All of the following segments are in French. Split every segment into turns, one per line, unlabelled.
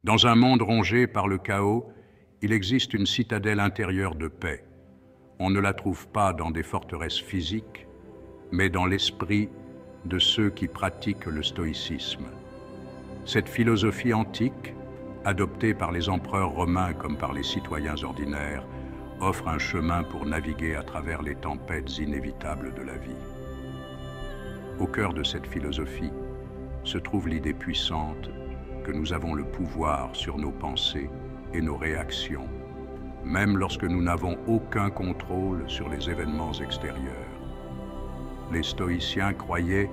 Dans un monde rongé par le chaos, il existe une citadelle intérieure de paix. On ne la trouve pas dans des forteresses physiques, mais dans l'esprit de ceux qui pratiquent le stoïcisme. Cette philosophie antique, adoptée par les empereurs romains comme par les citoyens ordinaires, offre un chemin pour naviguer à travers les tempêtes inévitables de la vie. Au cœur de cette philosophie se trouve l'idée puissante que nous avons le pouvoir sur nos pensées et nos réactions, même lorsque nous n'avons aucun contrôle sur les événements extérieurs. Les stoïciens croyaient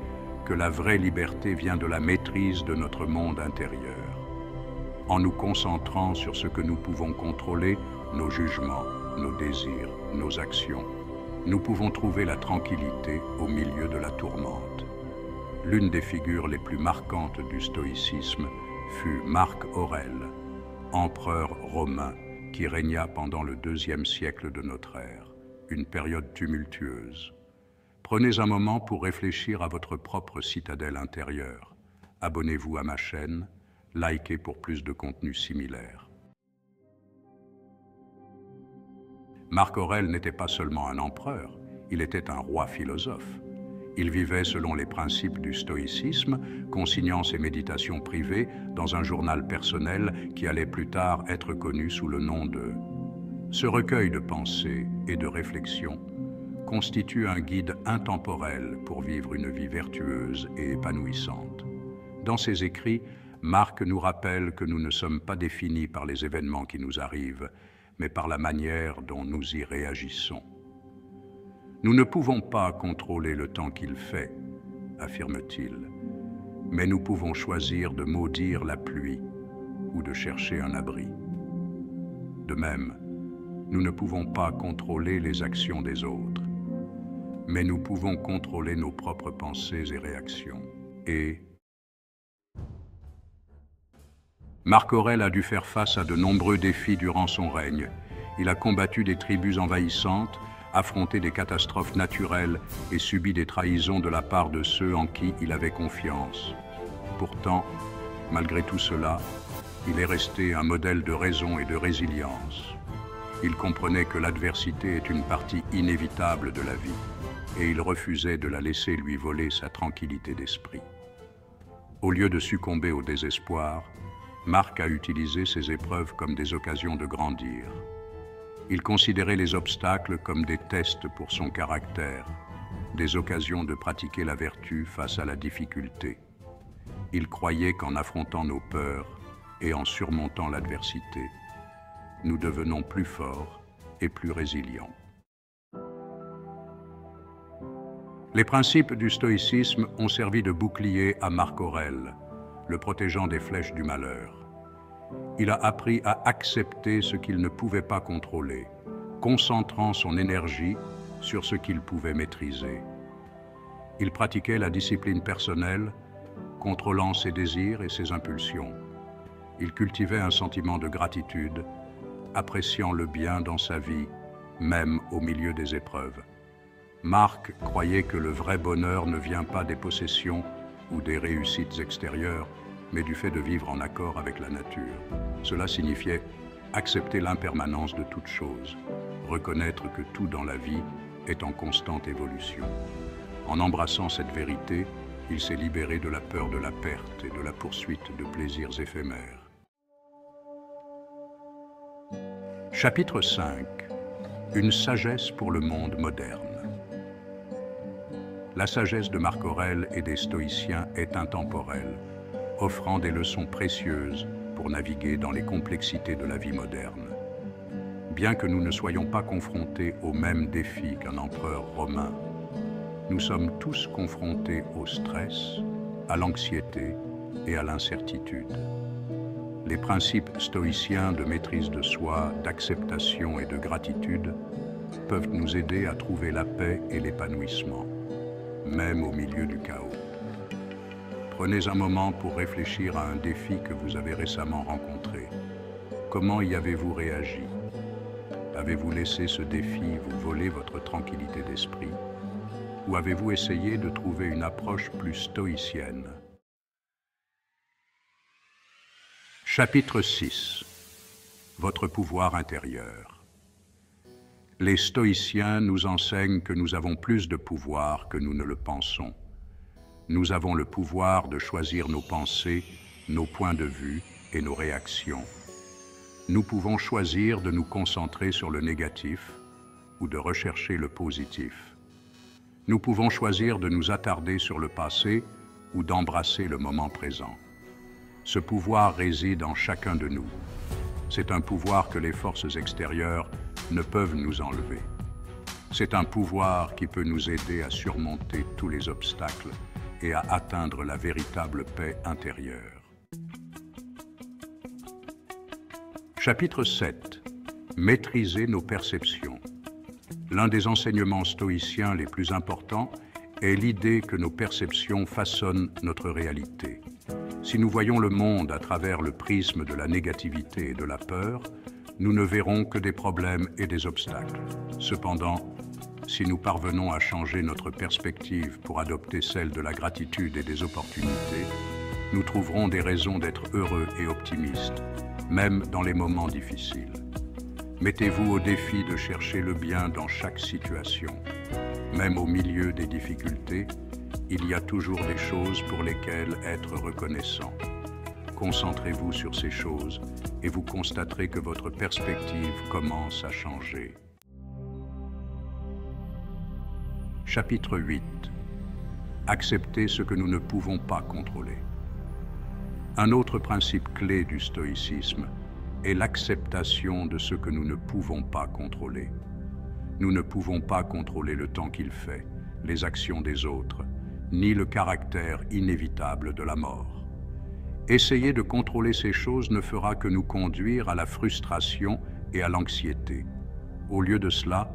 que la vraie liberté vient de la maîtrise de notre monde intérieur. En nous concentrant sur ce que nous pouvons contrôler, nos jugements, nos désirs, nos actions, nous pouvons trouver la tranquillité au milieu de la tourmente. L'une des figures les plus marquantes du stoïcisme fut Marc Aurèle, empereur romain qui régna pendant le IIe siècle de notre ère, une période tumultueuse. Prenez un moment pour réfléchir à votre propre citadelle intérieure. Abonnez-vous à ma chaîne, likez pour plus de contenus similaires. Marc Aurèle n'était pas seulement un empereur, il était un roi philosophe. Il vivait selon les principes du stoïcisme, consignant ses méditations privées dans un journal personnel qui allait plus tard être connu sous le nom de... Ce recueil de pensées et de réflexions constitue un guide intemporel pour vivre une vie vertueuse et épanouissante. Dans ses écrits, Marc nous rappelle que nous ne sommes pas définis par les événements qui nous arrivent, mais par la manière dont nous y réagissons. Nous ne pouvons pas contrôler le temps qu'il fait, affirme-t-il, mais nous pouvons choisir de maudire la pluie ou de chercher un abri. De même, nous ne pouvons pas contrôler les actions des autres, mais nous pouvons contrôler nos propres pensées et réactions. Et Marc Aurèle a dû faire face à de nombreux défis durant son règne. Il a combattu des tribus envahissantes, affronté des catastrophes naturelles et subi des trahisons de la part de ceux en qui il avait confiance. Pourtant, malgré tout cela, il est resté un modèle de raison et de résilience. Il comprenait que l'adversité est une partie inévitable de la vie et il refusait de la laisser lui voler sa tranquillité d'esprit. Au lieu de succomber au désespoir, Marc a utilisé ces épreuves comme des occasions de grandir. Il considérait les obstacles comme des tests pour son caractère, des occasions de pratiquer la vertu face à la difficulté. Il croyait qu'en affrontant nos peurs et en surmontant l'adversité, nous devenons plus forts et plus résilients. Les principes du stoïcisme ont servi de bouclier à Marc Aurèle, le protégeant des flèches du malheur. Il a appris à accepter ce qu'il ne pouvait pas contrôler, concentrant son énergie sur ce qu'il pouvait maîtriser. Il pratiquait la discipline personnelle, contrôlant ses désirs et ses impulsions. Il cultivait un sentiment de gratitude, appréciant le bien dans sa vie, même au milieu des épreuves. Marc croyait que le vrai bonheur ne vient pas des possessions ou des réussites extérieures, mais du fait de vivre en accord avec la nature. Cela signifiait accepter l'impermanence de toute chose, reconnaître que tout dans la vie est en constante évolution. En embrassant cette vérité, il s'est libéré de la peur de la perte et de la poursuite de plaisirs éphémères. Chapitre 5. Une sagesse pour le monde moderne. La sagesse de Marc Aurèle et des stoïciens est intemporelle, offrant des leçons précieuses pour naviguer dans les complexités de la vie moderne. Bien que nous ne soyons pas confrontés aux mêmes défis qu'un empereur romain, nous sommes tous confrontés au stress, à l'anxiété et à l'incertitude. Les principes stoïciens de maîtrise de soi, d'acceptation et de gratitude peuvent nous aider à trouver la paix et l'épanouissement, même au milieu du chaos. Prenez un moment pour réfléchir à un défi que vous avez récemment rencontré. Comment y avez-vous réagi? Avez-vous laissé ce défi vous voler votre tranquillité d'esprit? Ou avez-vous essayé de trouver une approche plus stoïcienne? Chapitre 6. Votre pouvoir intérieur. Les stoïciens nous enseignent que nous avons plus de pouvoir que nous ne le pensons. Nous avons le pouvoir de choisir nos pensées, nos points de vue et nos réactions. Nous pouvons choisir de nous concentrer sur le négatif ou de rechercher le positif. Nous pouvons choisir de nous attarder sur le passé ou d'embrasser le moment présent. Ce pouvoir réside en chacun de nous. C'est un pouvoir que les forces extérieures ne peuvent nous enlever. C'est un pouvoir qui peut nous aider à surmonter tous les obstacles et à atteindre la véritable paix intérieure. Chapitre 7. Maîtriser nos perceptions. L'un des enseignements stoïciens les plus importants est l'idée que nos perceptions façonnent notre réalité. Si nous voyons le monde à travers le prisme de la négativité et de la peur, nous ne verrons que des problèmes et des obstacles. Cependant, si nous parvenons à changer notre perspective pour adopter celle de la gratitude et des opportunités, nous trouverons des raisons d'être heureux et optimistes, même dans les moments difficiles. Mettez-vous au défi de chercher le bien dans chaque situation. Même au milieu des difficultés, il y a toujours des choses pour lesquelles être reconnaissant. Concentrez-vous sur ces choses et vous constaterez que votre perspective commence à changer. Chapitre 8. Accepter ce que nous ne pouvons pas contrôler. Un autre principe clé du stoïcisme est l'acceptation de ce que nous ne pouvons pas contrôler. Nous ne pouvons pas contrôler le temps qu'il fait, les actions des autres, ni le caractère inévitable de la mort. Essayer de contrôler ces choses ne fera que nous conduire à la frustration et à l'anxiété. Au lieu de cela,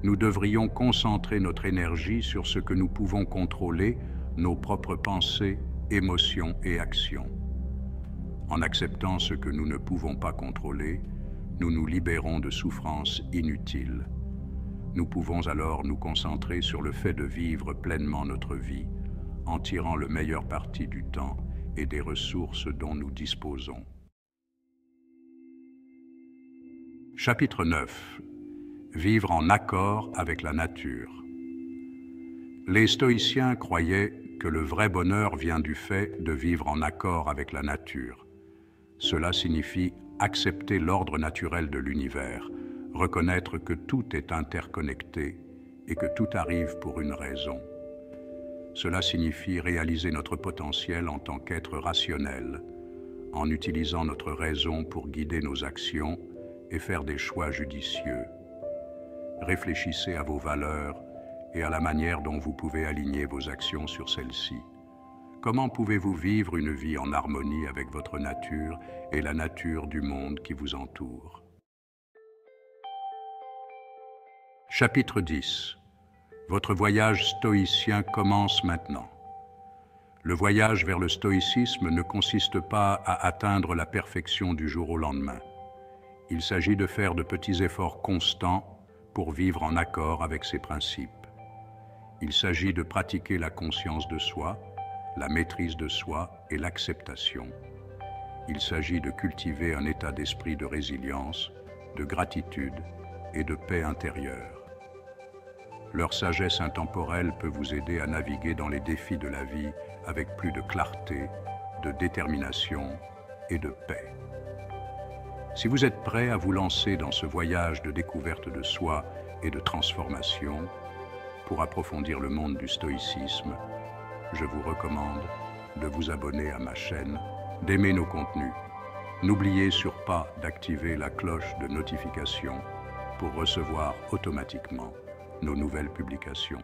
nous devrions concentrer notre énergie sur ce que nous pouvons contrôler, nos propres pensées, émotions et actions. En acceptant ce que nous ne pouvons pas contrôler, nous nous libérons de souffrances inutiles. Nous pouvons alors nous concentrer sur le fait de vivre pleinement notre vie, en tirant le meilleur parti du temps et des ressources dont nous disposons. Chapitre 9. Vivre en accord avec la nature. Les stoïciens croyaient que le vrai bonheur vient du fait de vivre en accord avec la nature. Cela signifie accepter l'ordre naturel de l'univers, reconnaître que tout est interconnecté et que tout arrive pour une raison. Cela signifie réaliser notre potentiel en tant qu'être rationnel, en utilisant notre raison pour guider nos actions et faire des choix judicieux. Réfléchissez à vos valeurs et à la manière dont vous pouvez aligner vos actions sur celles-ci. Comment pouvez-vous vivre une vie en harmonie avec votre nature et la nature du monde qui vous entoure? Chapitre 10. Votre voyage stoïcien commence maintenant. Le voyage vers le stoïcisme ne consiste pas à atteindre la perfection du jour au lendemain. Il s'agit de faire de petits efforts constants pour vivre en accord avec ses principes. Il s'agit de pratiquer la conscience de soi, la maîtrise de soi et l'acceptation. Il s'agit de cultiver un état d'esprit de résilience, de gratitude et de paix intérieure. Leur sagesse intemporelle peut vous aider à naviguer dans les défis de la vie avec plus de clarté, de détermination et de paix. Si vous êtes prêt à vous lancer dans ce voyage de découverte de soi et de transformation, pour approfondir le monde du stoïcisme, je vous recommande de vous abonner à ma chaîne, d'aimer nos contenus. N'oubliez surtout pas d'activer la cloche de notification pour recevoir automatiquement nos nouvelles publications.